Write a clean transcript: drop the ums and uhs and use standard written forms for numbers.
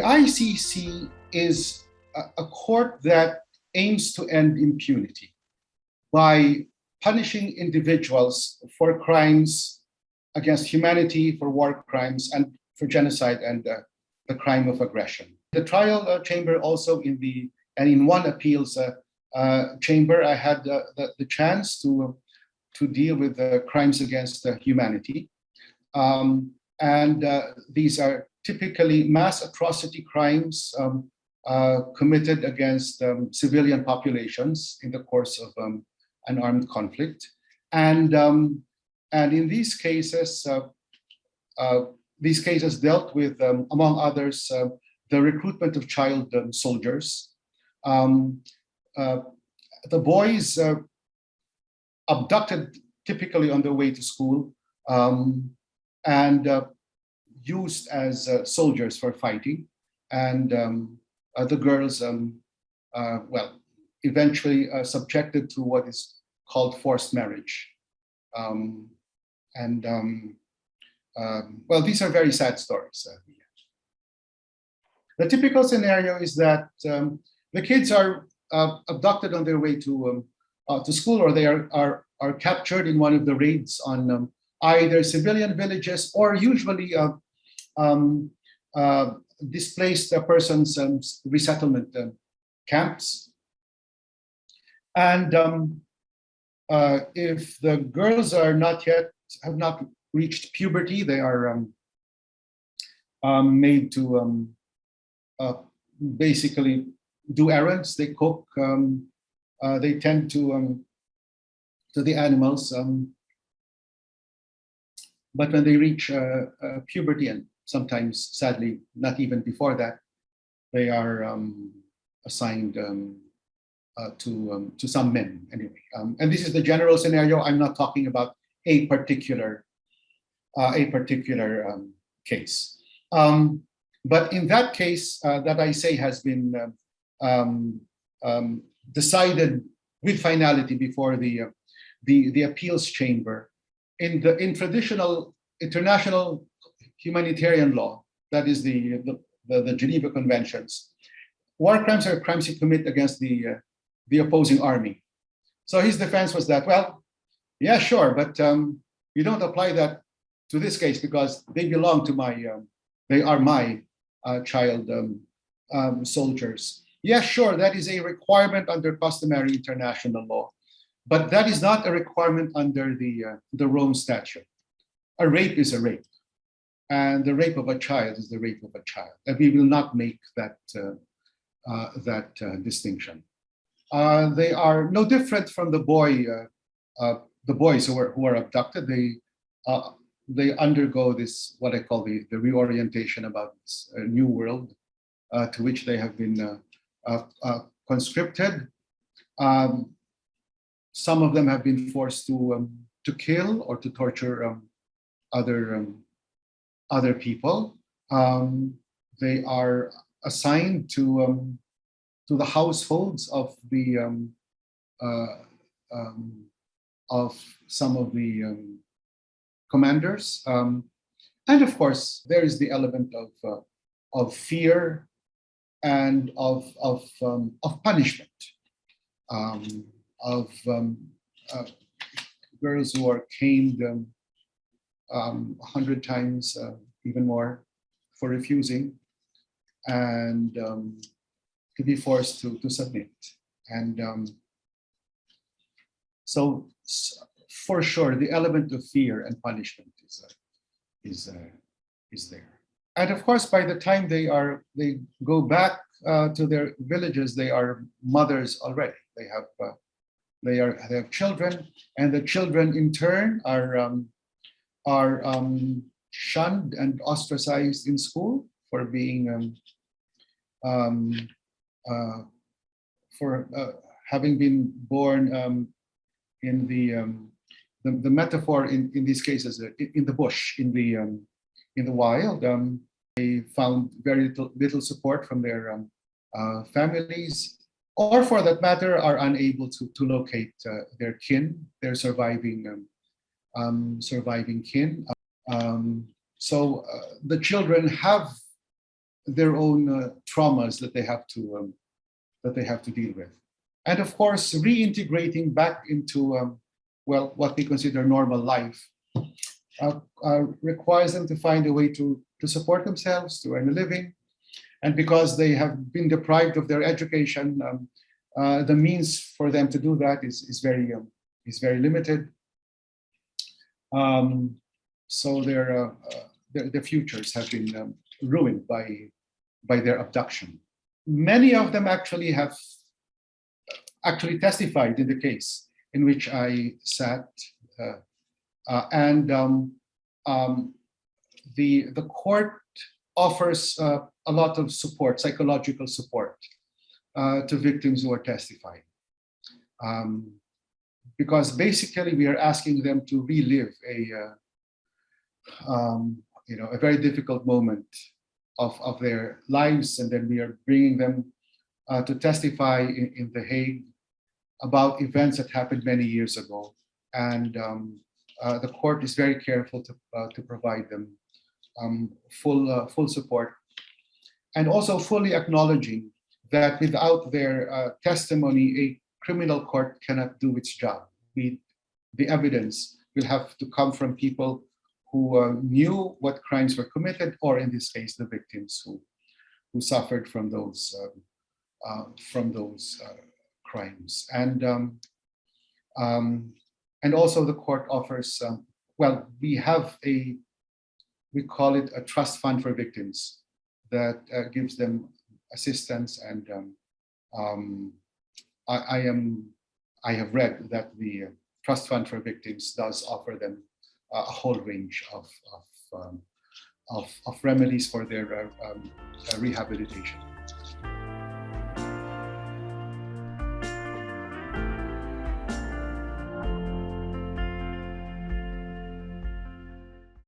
The ICC is a court that aims to end impunity by punishing individuals for crimes against humanity, for war crimes, and for genocide and the crime of aggression. The trial chamber also in one appeals chamber, I had the chance to deal with crimes against humanity. These are typically mass atrocity crimes committed against civilian populations in the course of an armed conflict. And in these cases dealt with, among others, the recruitment of child soldiers. The boys abducted typically on their way to school and used as soldiers for fighting. And the girls, eventually subjected to what is called forced marriage. These are very sad stories. The typical scenario is that the kids are abducted on their way to school, or they are captured in one of the raids on either civilian villages or usually displaced persons' resettlement camps. And if the girls have not reached puberty, they are made to basically do errands. They cook. They tend to the animals. But when they reach puberty, and sometimes, sadly, not even before that, they are assigned to some men anyway. And this is the general scenario. I'm not talking about a particular case. But in that case that I say has been decided with finality before the appeals chamber, in traditional international humanitarian law, that is the Geneva Conventions, war crimes are crimes you commit against the opposing army. So his defense was that, well, yeah, sure, but you don't apply that to this case because they belong to they are my child soldiers. Yeah, sure, that is a requirement under customary international law, but that is not a requirement under the Rome Statute. A rape is a rape, and the rape of a child is the rape of a child, and we will not make that distinction. They are no different from the boys who are abducted. They undergo this, what I call the reorientation about this new world to which they have been conscripted. Some of them have been forced to kill or to torture other people. They are assigned to the households of of some of the commanders, and of course there is the element of fear and of punishment, of girls who are caned 100 times, even more, for refusing, and to be forced to submit. And so for sure, the element of fear and punishment is there. And of course, by the time they go back to their villages, they are mothers already. They have children, and the children in turn are shunned and ostracized in school for being for having been born in the metaphor in these cases in the bush, in the wild. They found very little support from their families, or for that matter, are unable to locate their kin, their surviving kin. So the children have traumas that they have to deal with, and of course, reintegrating back into what we consider normal life requires them to find a way to support themselves, to earn a living, and because they have been deprived of their education, the means for them to do that is very limited. So their futures have been ruined by their abduction. Many of them actually testified in the case in which I sat, and the court offers a lot of support, psychological support, to victims who are testifying, because basically we are asking them to relive a very difficult moment of their lives, and then we are bringing them to testify in The Hague about events that happened many years ago, and the court is very careful to provide them full support, and also fully acknowledging that without their testimony, a criminal court cannot do its job. The evidence will have to come from people who knew what crimes were committed, or in this case, the victims who suffered from those crimes. And also the court offers, we call it a trust fund for victims that gives them assistance, and I have read that the trust fund for victims does offer them a whole range of remedies for their rehabilitation.